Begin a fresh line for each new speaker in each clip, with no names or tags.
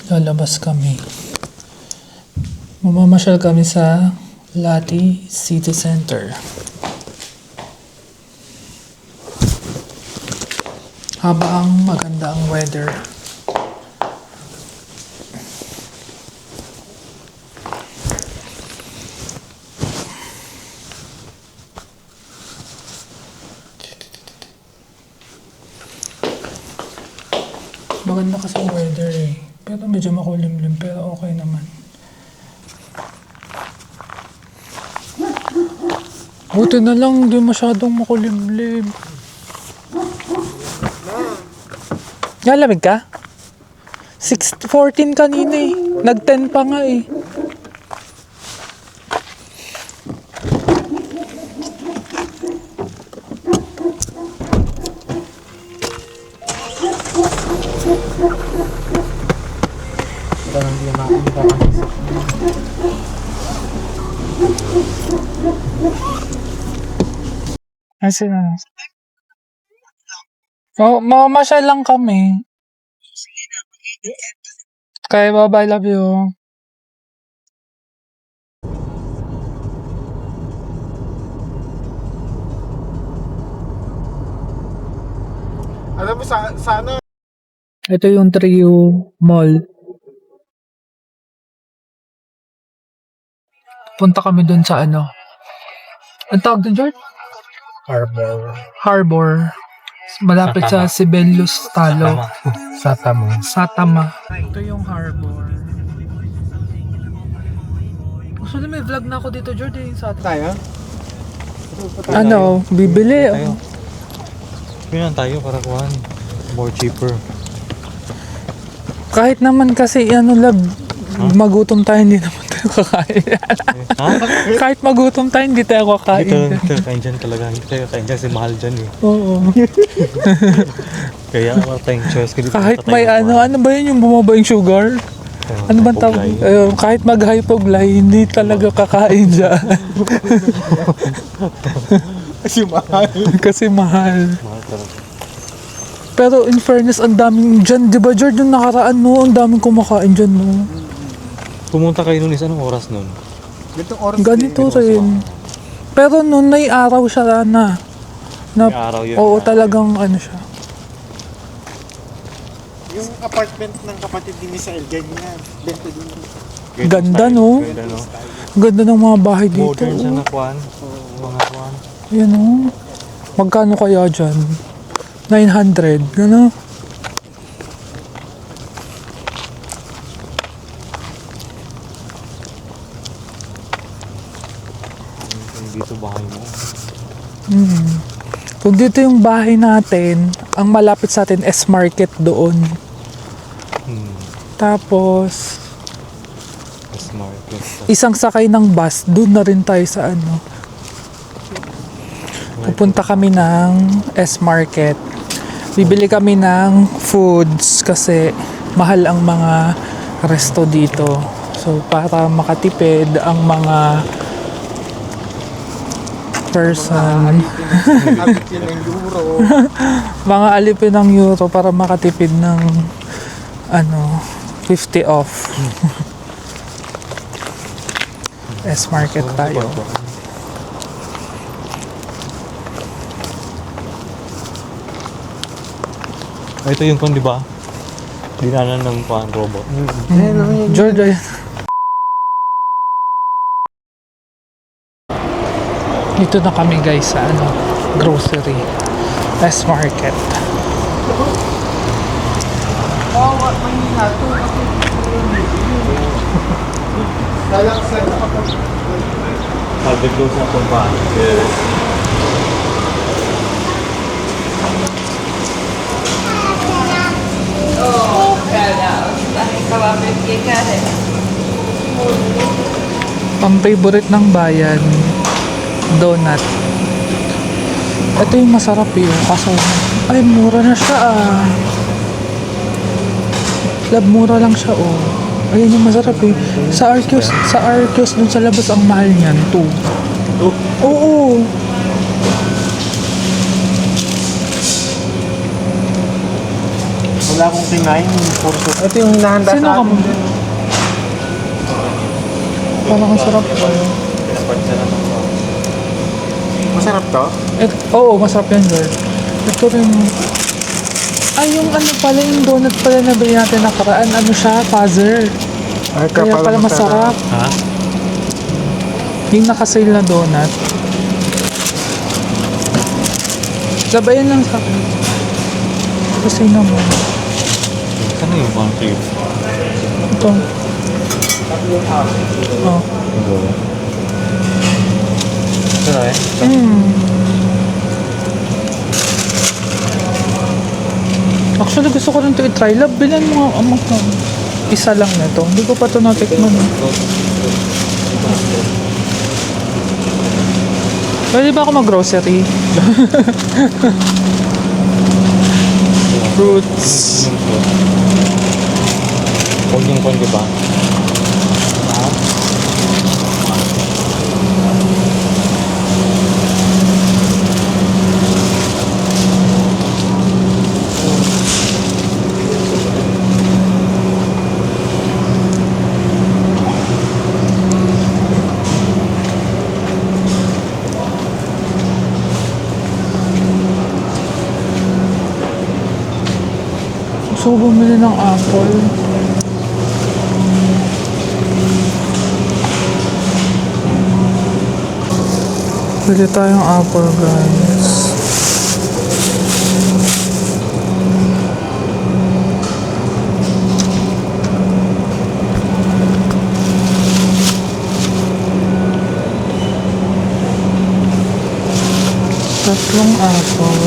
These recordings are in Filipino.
lalabas kami. Mamamasyal kami sa Lati City Center. Habang maganda ang weather. Maganda kasi ang weather eh. Pero medyo makulimlim, pero okay naman. Buti na lang, di masyadong makulimlim. Lalamig ka? 6:14 kanina eh. Nag-10 pa nga eh.
Parang hindi makakita.
Kasi na. Mamamasyal lang kami. Kaya bye-bye, love you.
Alam mo, sana
Ito yung Trio Mall. Punta kami dun sa ano. Ang tawag dun, George? Harbor. Malapit sa Sibelius Talo. Satama. Ito yung harbor. Gusto may vlog na ako dito, George.
tayo.
Ano, bibili.
Tayo. Yun tayo para kuhan. More cheaper.
Kahit naman kasi, love, magutom tayo, hindi naman tayo kakain.
Ha?
Kahit magutom tayo, hindi tayo kakain.
Hindi tayo kain dyan talaga. Hindi tayo kain dyan kasi mahal dyan eh.
Oo.
Kaya wala tayong choice.
Kahit may ano ba yun yung bumaba yung sugar? Ano bang tawag? Kahit mag-hypoglay, hindi talaga kakain dyan.
Kasi mahal.
Kasi mahal.
Mahal talaga.
Pero in fairness, ang daming dyan. Di ba, George, yung nakaraan, no? Ang daming kumakain dyan, no?
Pumunta kayo nun anong oras nun?
Ganitong oras
Ganito rin. Pero noon, may araw siya na.
May araw yun.
Oo, talagang ano siya.
Yung apartment ng kapatid ni Misael, ganyan. Bento din.
Ganda, no?
Ganda, no?
Ganda ng mga bahay dito.
Modern siya na kuhan. Mga kuhan.
Yan, no? Magkano kaya dyan? 900, gano?
Dito bahay mo.
Kung dito yung bahay natin, ang malapit sa atin S-Market doon. Tapos,
Smart.
isang sakay ng bus, doon na rin tayo sa ano. Pupunta kami ng S-Market. Bibili kami ng foods kasi mahal ang mga resto dito. So, para makatipid ang mga person,
Alipin ng euro.
mga alipin ng euro para makatipid ng 50 off. S-Market tayo.
Ito yung kon, di ba? Dinanan ng kuhan robot.
George, ayan. Dito na kami guys sa grocery. S-Market.
Lalaksan na kapag
Pag-close na itong kuhan.
Pang-favorite ng bayan, donut. Ito yung masarap kaso, ay mura na siya Lab, mura lang siya Ayun yung masarap Sa Arcos dun sa labas ang mahal niyan, 2. Oo.
Wala akong kinain. Puro. Ito yung hinahanda
Sino
sa
ka
atin.
mo? Parang ang sarap po.
Pinapansa na ng
Masarap to?
Oo, masarap yan, girl. Ito rin. Ay, yung ano pala, yung donut pala na bilhin natin nakaraan, ano siya, Fazer.
Ay,
Kaya pala masarap.
Ha?
Yung nakasale na donut. Gabayan lang sa akin. Kasi naman.
Saan yung pang trip?
Ito. Oh.
Ito na eh.
Actually, gusto ko rin ito i-try. Love, bilan mo nga amok na. Isa lang na to. Hindi ko pa ito natikman. Pwede ba ako mag-grocery? Fruits.
Huwag yung kon, di ba?
Gusto ko bumili ng apple. Bili tayong apple, guys. Tatlong apple.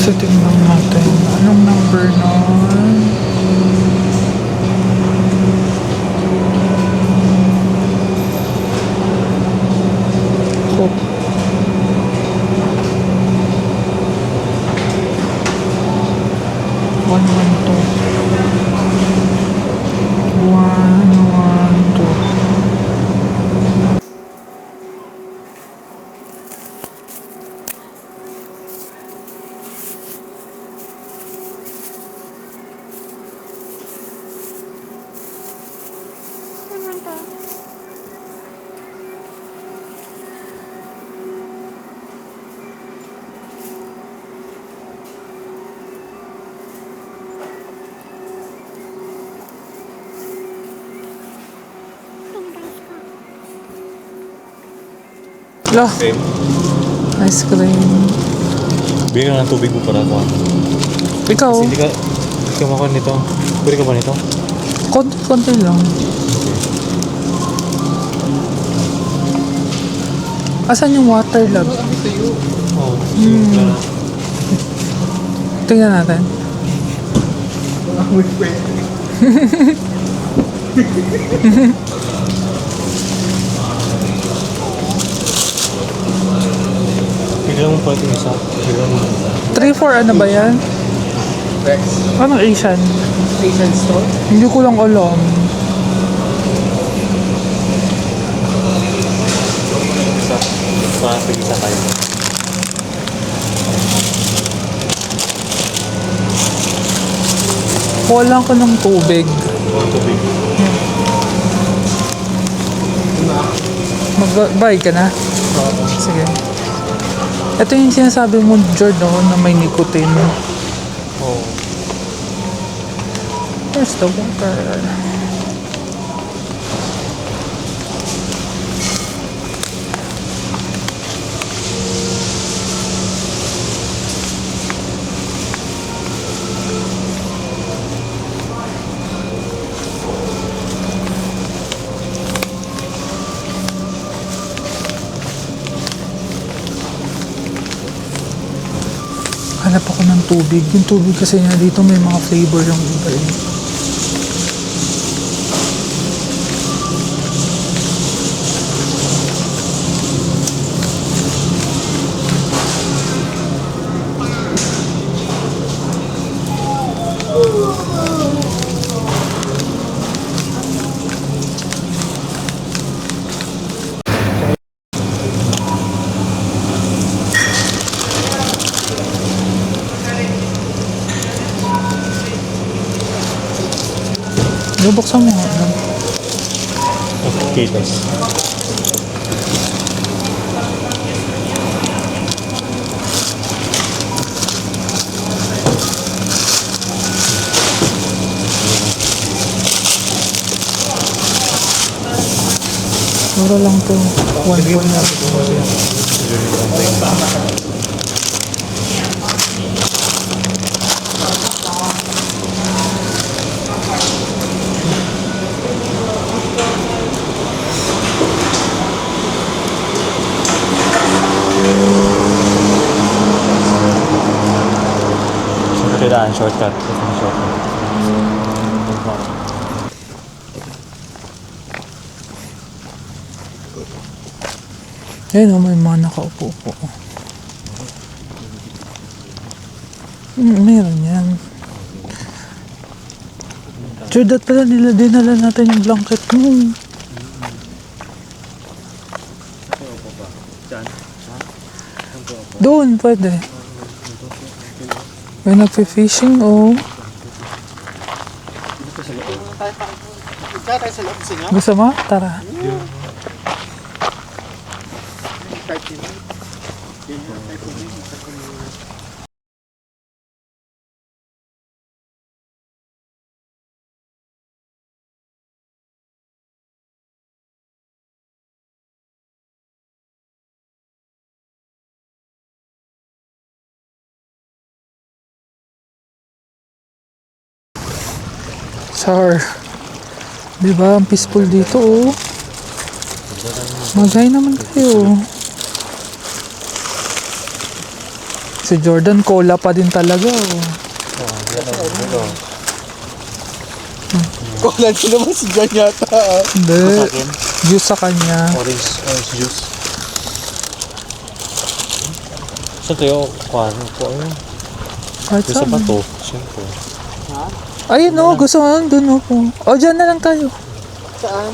So, tingnan natin. Anong number nun? Hope. One, one, two. One, one, two. Lah,
Okay.
ice cream.
Bigyan ka ng tubig mo para ito.
Ikaw,
Kasi hindi ka makain nito. Pwede ka ba nito?
konti lang. Asan yung water, love?
Oo.
Tingnan natin.
Bigyan mo pa ito isa. Bigyan mo.
3-4 ano ba yan? Anong Asian?
Asian store?
Hindi ko lang alam.
Isa. Para tig-isa tayo.
Kuha lang ko ng tubig.
Tubig.
Mag-buy ka na? Sige. Ito yung sinasabi mo, Jord, oh, na may nicotine.
Oo.
Where's the water? Hanap ako ng tubig. Yung tubig kasi niya dito may mga flavor yung iba eh. Bubuksan mo. Ano?
Kilos.
Mura lang to. 1 na.
Kailangan shortcut. Shortcut.
Ayun oh, may mga nakaupo-upo. Meron yan. Judat pala nila, dinala natin yung blanket mo. Doon, pwede. May nagpi-fishing, oh.
Ika tayo sa loob sa inyo.
Gusto mo? Tara.
Type yun. Type yun.
Sir. Di ba? Ang peaceful dito, oh. Magay naman kayo. Si Jordan, cola pa din talaga, oh.
Kulan ko naman si John yata.
Hindi. Juice sa kanya.
Orange juice. Saan tayo? Kuano po?
Kahit
Gusto
saan.
ba to? Siyempre.
Ayun, oh. Gusto mo, dun, oh. O, dyan na lang tayo.
Saan?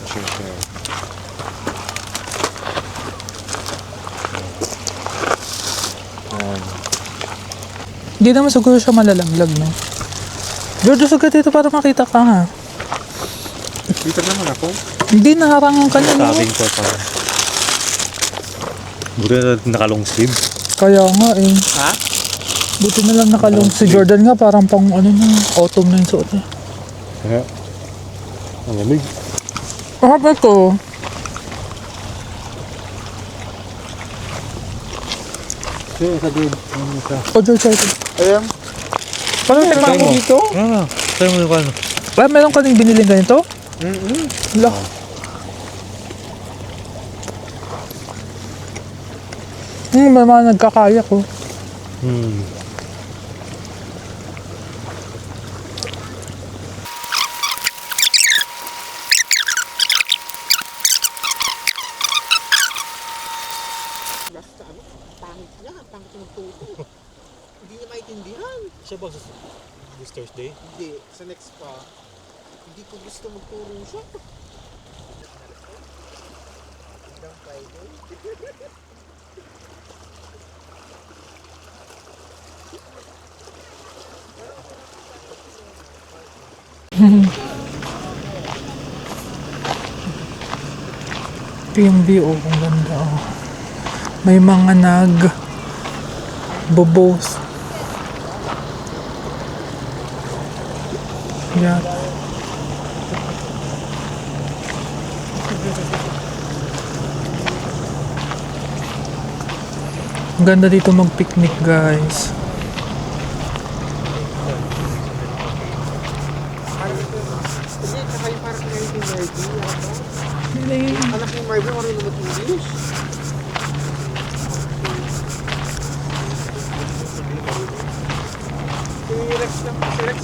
Siyempre.
Hindi naman siguro siya malalaglag, no? George, sugat dito para makita ka, ha?
Dito naman ako.
Hindi, naharangan ka na, no?
Sabing ko pa. Buti na nakalong sleeve.
Kaya nga, eh.
Ha?
Buti na lang nakalong. Si Jordan nga, parang pang, ano na, autumn na yung suot, eh.
Kaya, ang lamig.
Ah, ito.
Sure, sa dude.
O, George, ito.
Ayan.
Parang tikman mo dito.
Tayo mo yung ano.
Ay, meron ka rin biniling ganito? Wala. May mga nagkakayak, oh.
Basta ano, pangit niya. Pangit yung magtuto. Hindi niya maintindihan.
Siya ba this Thursday?
Hindi, sa next pa. Hindi ko gusto magturo siya. Hanggang Friday.
Ito yung view, oh. Ang ganda, oh. May mga bobos. Yan. Ang ganda dito mag-picnic, guys.
Hindi, tsaka yung parang ngayon yung Marvin. Anak ni Marvin, marunong mag-English. Si Rex lang, si Rex.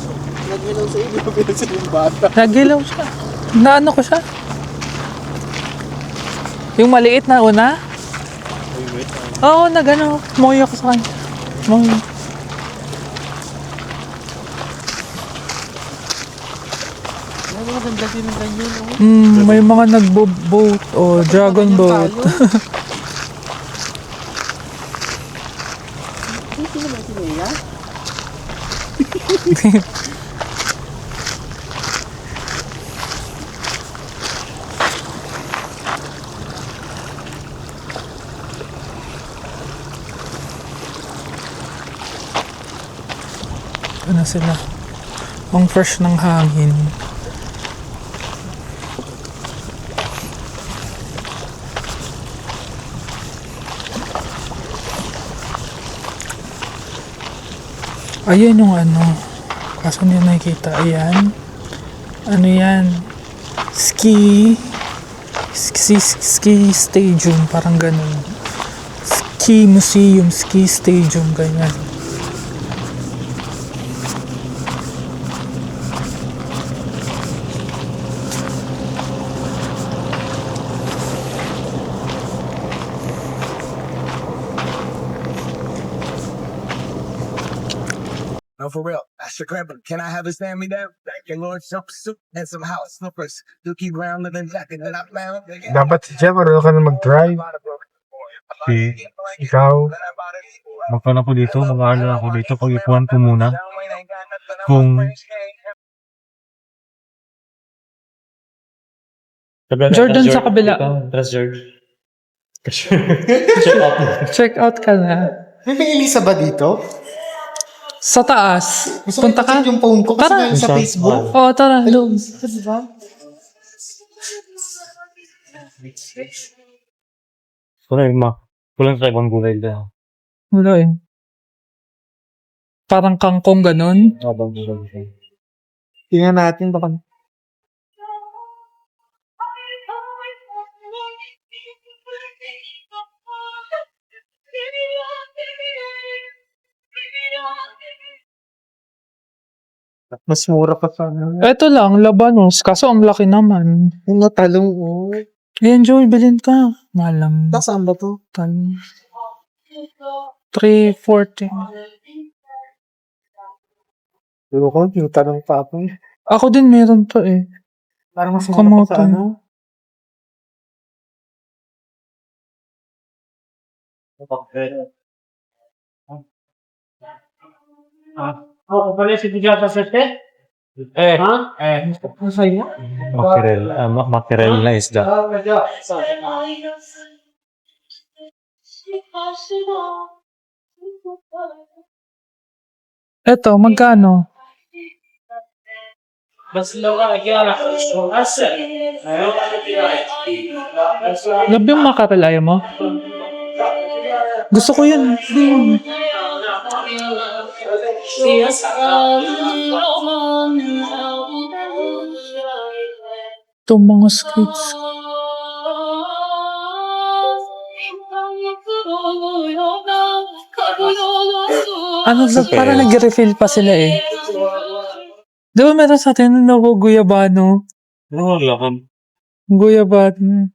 Nagmilaw sa iyo, pinagsin yung bata.
Nagilaw siya. Naano ko siya? Yung maliit na una? Oo, nagano. Moyo ko sa kanya. Moyo.
May mga ganda din ng ganyan, no?
May mga nagbo-boat o dragon boat.
Sino naman si Leia?
Ito na sila. Ang fresh ng hangin. Ayan yung ano. Kaso niyo nakikita. Ayan. Ano yan? Ski stadium. Parang ganun. Ski museum. Ski stadium. Ganyan.
No, for real. That's the crab. Can I have a stand me down? Thank you, Lord. Some soup and some house slippers. Dookie brown and then jacket that I found.
Dapat si Jeff, marunong ka na mag-drive.
Si,
Ikaw,
magpano ko dito, mag-aaral ako dito, pag-ipuan ko muna. Kung
Jordan sa kabila.
Trust George.
Check out ka na.
may Elisa ba dito?
Sa taas.
Gusto
Punta ka?
yung phone ko kasi
Tara.
meron sa Facebook.
Oo, tara. Doon.
Diba?
Kulang sa ibang gulay dyan.
Wala eh. Parang kangkong ganun.
Abang gulay.
Tingnan natin baka. Mas mura pa sa ano.
Eto lang, labanos. Kaso ang laki naman.
Yung talong, oh.
Ayan, Joy, bilhin ka. Malam.
Saan ba to?
Talong. 340.
Pero ko, yung talong pa ako eh.
Ako din meron to eh.
Parang mas mura pa sa
Kamote.
ano.
Oh, pala si Tijata sa te? Ha?
Ang saya.
Mackerel na isda.
Eto, magkano?
Bas lang ka, kaya asa. Ayaw ka
Love yung makarel, ayaw mo? Gusto ko yun. Itong mga skates. Ano ba? Parang nag-refill pa sila eh. Di ba meron sa atin na guyabano?
Wala ka.
Guyabano.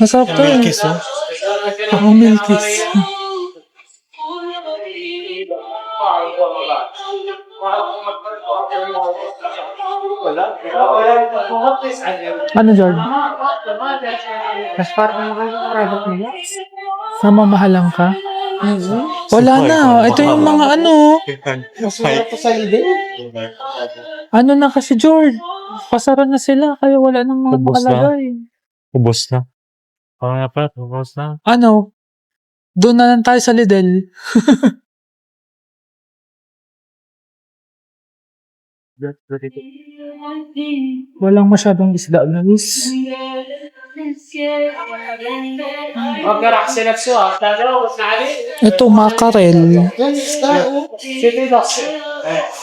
Masarap to eh.
Milkis, oh.
Ako milkis. Ano, Jordan?
Mas parang private nila.
Namamahalang ka? Wala na. Ito yung mga ano.
Mas mura pa sa Lidl.
Ano na kasi, George? Pasara na sila. Kaya wala nang mga
Ubos na.
makalagay.
Ubos na. Parang nga pa, ubos na.
Ano? Doon na lang tayo sa Lidl. Walang masyadong isda, guys.
Magkarak sila so, taro, nari.
Ito, makarel.
Yan, isda, oh.
Sino ito?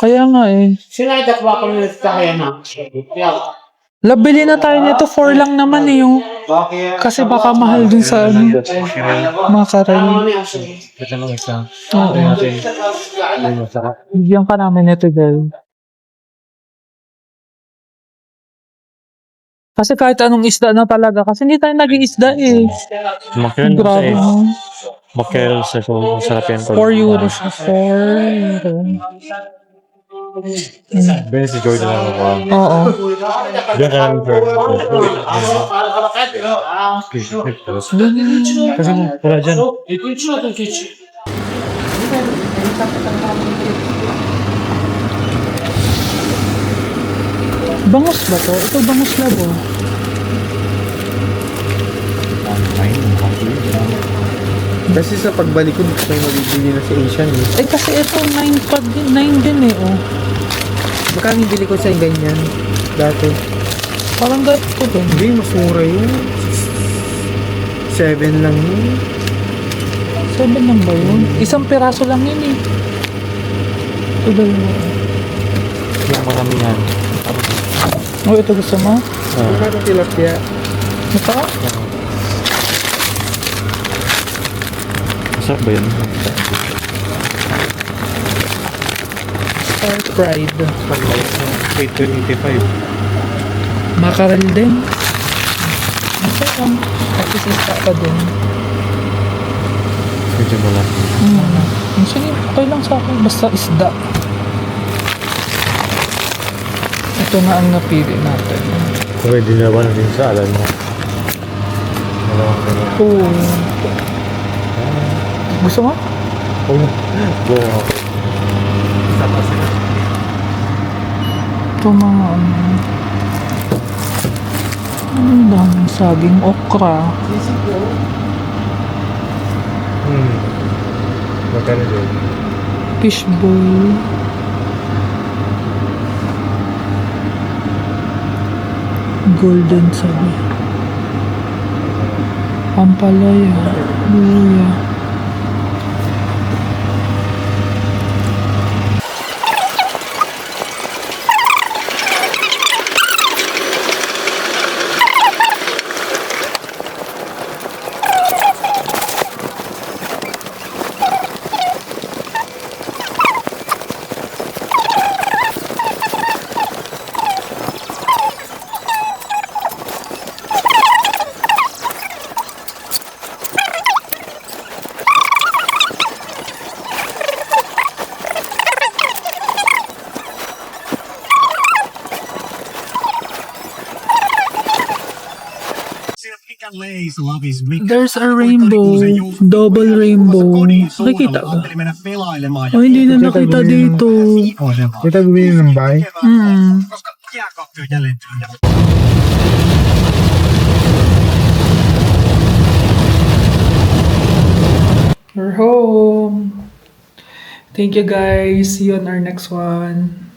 Kaya nga eh.
Sino ito ba kung nito kaya na?
Labili na tayo nito 4 lang naman eh. Yung, kasi baka mahal dun sa ano, makarel.
Ito lang isa.
Oo. Bigyan ka namin ito, girl. Kasi kahit anong isda na talaga. Kasi hindi tayo naging isda eh.
Mackerel na siya
Grabe
eh.
mo.
Mackerel siya. So, sarap yan.
4 euro siya. 4 euro.
Ben, si Jordan lang ako.
Oo.
Diyan ka lang, Jordan. Kasi wala dyan.
Bangus ba to? Ito bangus labo.
Kasi sa pagbalik ko, dito tayo mabibili na sa Asian eh.
Eh kasi ito 9 pa din, 9 din eh oh.
Magkano bili ko sa ganyan dati?
Parang ganito din.
Hindi, mas mura yun. 7 lang yun.
7 lang ba yun? Isang piraso lang yun eh. Ito dalawa.
Yung maramihan.
Oh, ito gusto mo?
Magkano tilapia?
Ito?
Masarap ba yun?
Star fried.
Pag-light na 8.85.
Mackerel din. Masarap. Kasi sista pa din.
Medyo malaki.
Sige, okay lang sa akin. Basta isda. Ito na ang napili natin.
Pwede naman din sa alam mo. Dalawang ganun.
Oo. Gusto mo?
Oh, buo ako. Isa pa sila.
Ito mga ano. Ang daming saging okra.
Magkano din?
Fishbowl. Golden sabi. Pampalaya. Luya. There's a rainbow. Double rainbow. Nakikita ba? Oh, hindi na nakita dito.
Kita bumili ng bahay?
We're home. Thank you guys. See you on our next one.